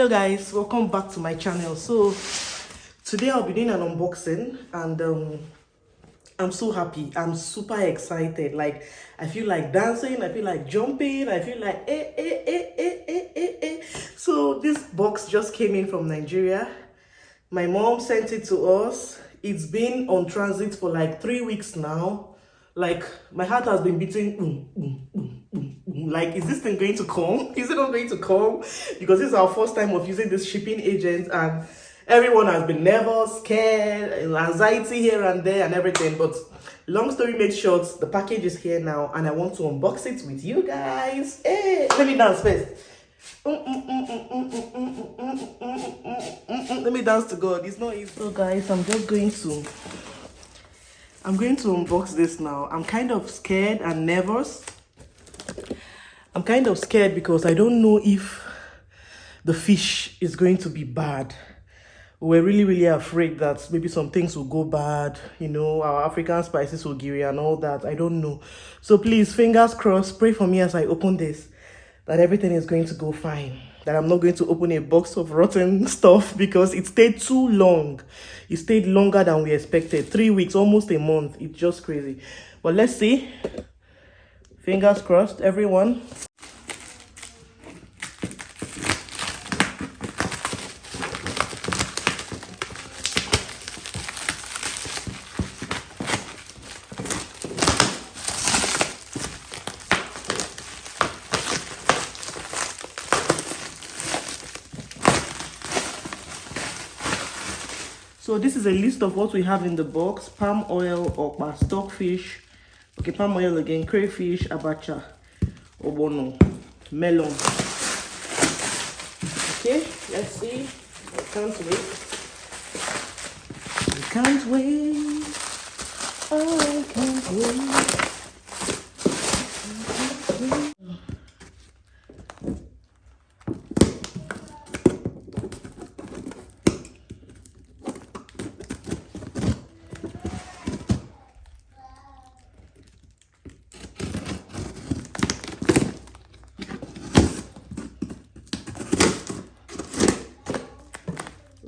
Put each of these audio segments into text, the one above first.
Hello guys, welcome back to my channel. So today I'll be doing an unboxing and I'm so happy. I'm super excited. Like I feel like dancing, I feel like jumping, I feel like So this box just came in from Nigeria. My mom sent it to us. It's been on transit for like 3 weeks now. Like my heart has been beating. Like, is this thing going to come? Is it not going to come? Because this is our first time of using this shipping agent, and everyone has been nervous, scared, anxiety here and there and everything. But long story made short, the package is here now, and I want to unbox it with you guys. Hey, let me dance first. Let me dance to God. It's not easy. So guys, I'm going to unbox this now. I'm kind of scared and nervous. I'm kind of scared because I don't know if the fish is going to be bad. We're really afraid that maybe some things will go bad, you know, our African spices ogiri and all that. I don't know. So please, fingers crossed, pray for me as I open this, that everything is going to go fine, that I'm not going to open a box of rotten stuff because it stayed too long. It stayed longer than we expected. 3 weeks, almost a month. It's just crazy. But let's see. Fingers crossed, everyone. So this is a list of what we have in the box: palm oil, okpa, stockfish, okay, palm oil again, crayfish, abacha, obono, melon. Okay, let's see. I can't wait. I can't wait. Oh, I can't wait.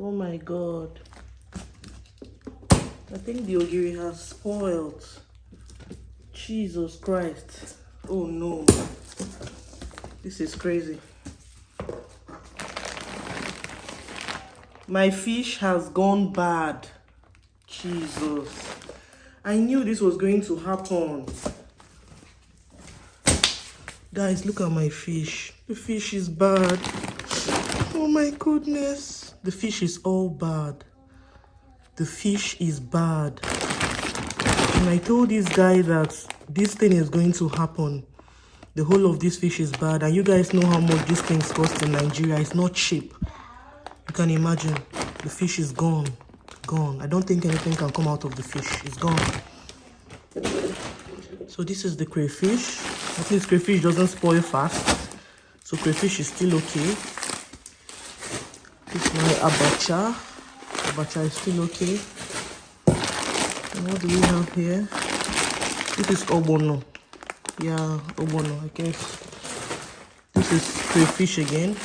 Oh my God. I think the ogiri has spoiled. Jesus Christ. Oh no. This is crazy. My fish has gone bad. Jesus. I knew this was going to happen. Guys, look at my fish. The fish is bad. Oh my goodness. The fish is all bad. The fish is bad. And I told this guy that this thing is going to happen. The whole of this fish is bad. And you guys know how much these things cost in Nigeria. It's not cheap. You can imagine. The fish is gone. Gone. I don't think anything can come out of the fish. It's gone. So this is the crayfish. At least crayfish doesn't spoil fast. So crayfish is still okay. This is my abacha. Abacha is still okay. And what do we have here? This is obono. Yeah, obono, I guess. This is crayfish again.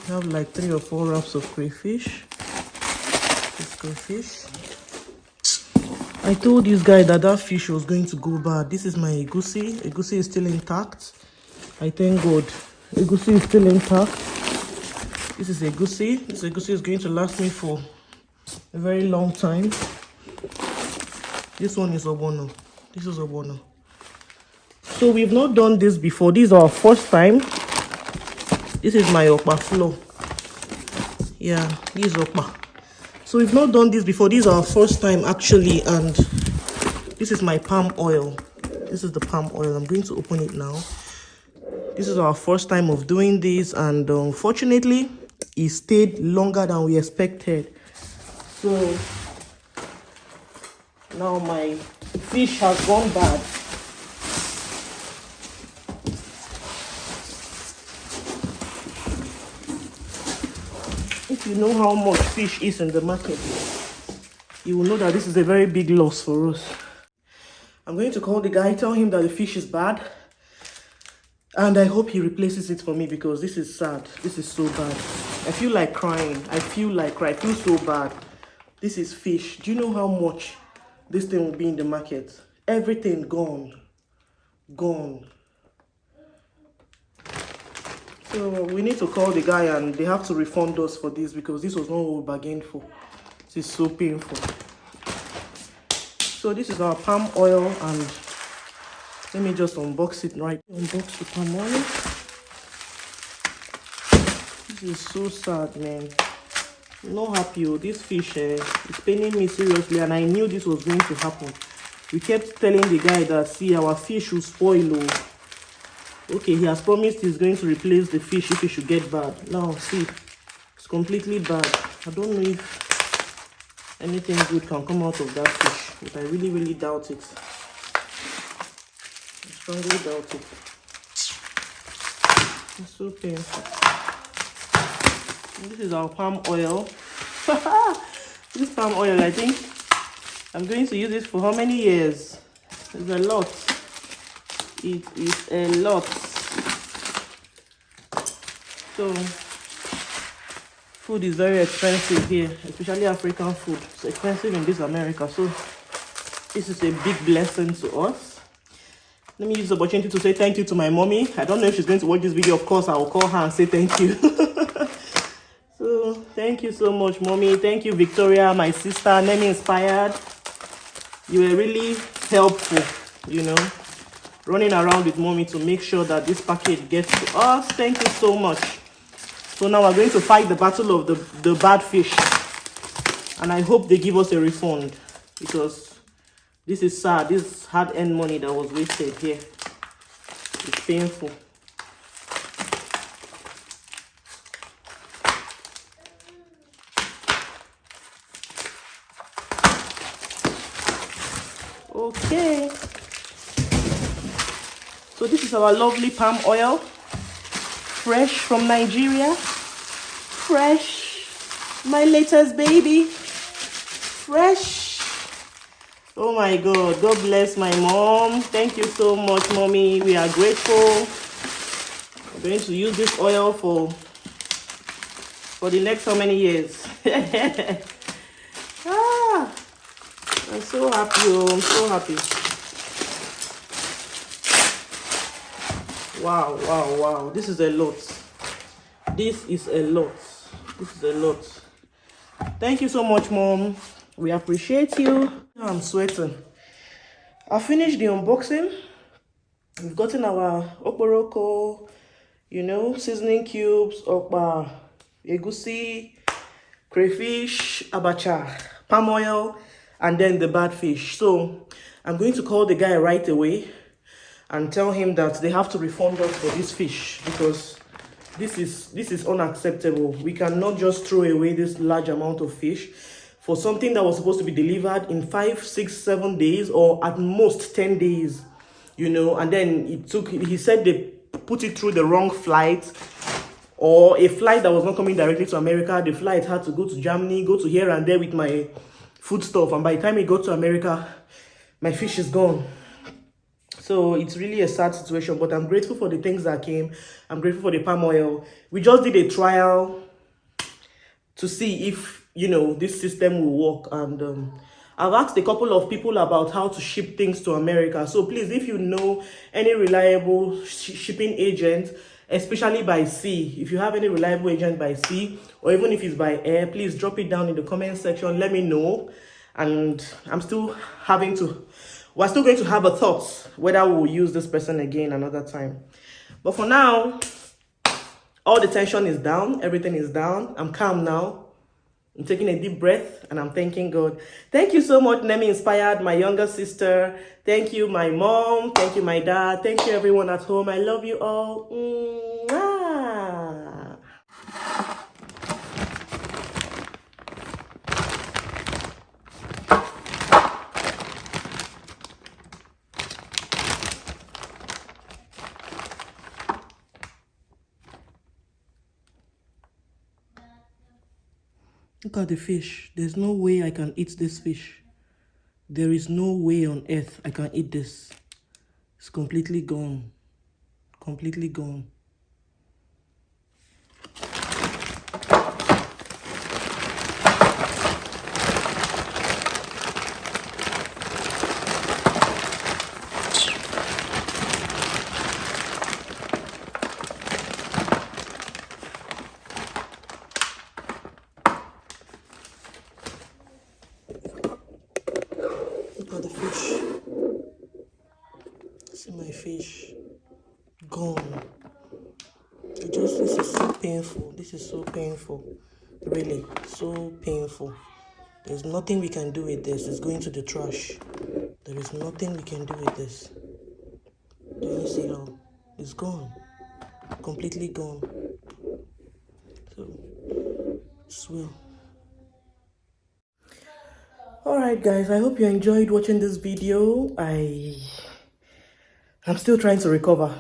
We have like 3 or 4 wraps of crayfish. This crayfish. I told this guy that that fish was going to go bad. This is my egusi. Egusi is still intact. I thank God. Egusi is still intact. This is egusi. This egusi is going to last me for a very long time. This one is obono. This is obono. So we've not done this before. This is our first time. This is my okpa flour. Yeah, this is okpa. So we've not done this before. This is our first time actually, and this is my palm oil. This is the palm oil. I'm going to open it now. This is our first time of doing this, and unfortunately, it stayed longer than we expected. So now my fish has gone bad. If you know how much fish is in the market, you will know that this is a very big loss for us. I'm going to call the guy, tell him that the fish is bad. And I hope he replaces it for me, because this is sad. This is so bad. I feel like crying. I feel so bad. This is fish. Do you know how much this thing will be in the market? Everything gone. Gone. So we need to call the guy and they have to refund us for this, because this was not what we bargained for. This is so painful. So this is our palm oil, and let me just unbox it right. Unbox the palm oil. This is so sad, man. I'm not happy. Oh, this fish is paining me seriously, and I knew this was going to happen. We kept telling the guy that, see, our fish will spoil. Oh. Okay, he has promised he's going to replace the fish if it should get bad. Now, see, it's completely bad. I don't know if anything good can come out of that fish, but I really, really doubt it. I strongly doubt it. It's so painful. This is our palm oil. This palm oil, I think I'm going to use it for how many years? It's a lot. It is a lot. So food is very expensive here, especially African food. It's expensive in this America, so this is a big blessing to us. Let me use the opportunity to say thank you to my mommy. I don't know if she's going to watch this video. Of course, I will call her and say thank you. So thank you so much, mommy. Thank you, Victoria, my sister, Nemi Inspired. You were really helpful, you know, running around with mommy to make sure that this package gets to us. Thank you so much. So now we're going to fight the battle of the bad fish, and I hope they give us a refund, because this is sad. This hard-earned money that was wasted here. It's painful. Okay. So this is our lovely palm oil, fresh from Nigeria. Fresh, my latest baby. Fresh. Oh my God, God bless my mom. Thank you so much, mommy. We are grateful. We're going to use this oil for the next how many years? I'm so happy. Oh, I'm so happy. Wow, wow, wow. This is a lot. This is a lot. This is a lot. Thank you so much, Mom. We appreciate you. I'm sweating. I finished the unboxing. We've gotten our okporoko, you know, seasoning cubes, okpa, egusi, crayfish, abacha, palm oil, and then the bad fish. So I'm going to call the guy right away and tell him that they have to refund us for this fish, because this is unacceptable. We cannot just throw away this large amount of fish for something that was supposed to be delivered in 5, 6, 7 days, or at most 10 days, you know. And then he said they put it through the wrong flight, or a flight that was not coming directly to America. The flight had to go to Germany, go to here and there with my food stuff, and by the time it got to America, my fish is gone. So it's really a sad situation, but I'm grateful for the things that came. I'm grateful for the palm oil. We just did a trial to see if, you know, this system will work, and I've asked a couple of people about how to ship things to America. So please, if you know any reliable shipping agent, especially by sea, if you have any reliable agent by sea, or even if it's by air, please drop it down in the comment section. Let me know. And we're still going to have a thought whether we'll use this person again another time. But for now, all the tension is down. Everything is down. I'm calm now. I'm taking a deep breath and I'm thanking God. Thank you so much, Nemi Inspired, my younger sister. Thank you, my mom. Thank you, my dad. Thank you, everyone at home. I love you all. Mwah. Look at the fish. There's no way I can eat this fish. There is no way on earth I can eat this. It's completely gone. completely gone. Look at the fish. See my fish. Gone. This is so painful. This is so painful. Really, so painful. There's nothing we can do with this. It's going to the trash. There is nothing we can do with this. Do you see how? It's gone. Completely gone. So, swell. Alright guys, I hope you enjoyed watching this video. I'm still trying to recover.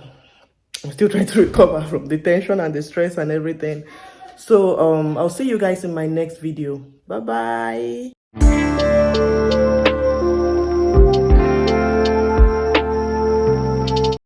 I'm still trying to recover from the tension and the stress and everything. So I'll see you guys in my next video. Bye bye.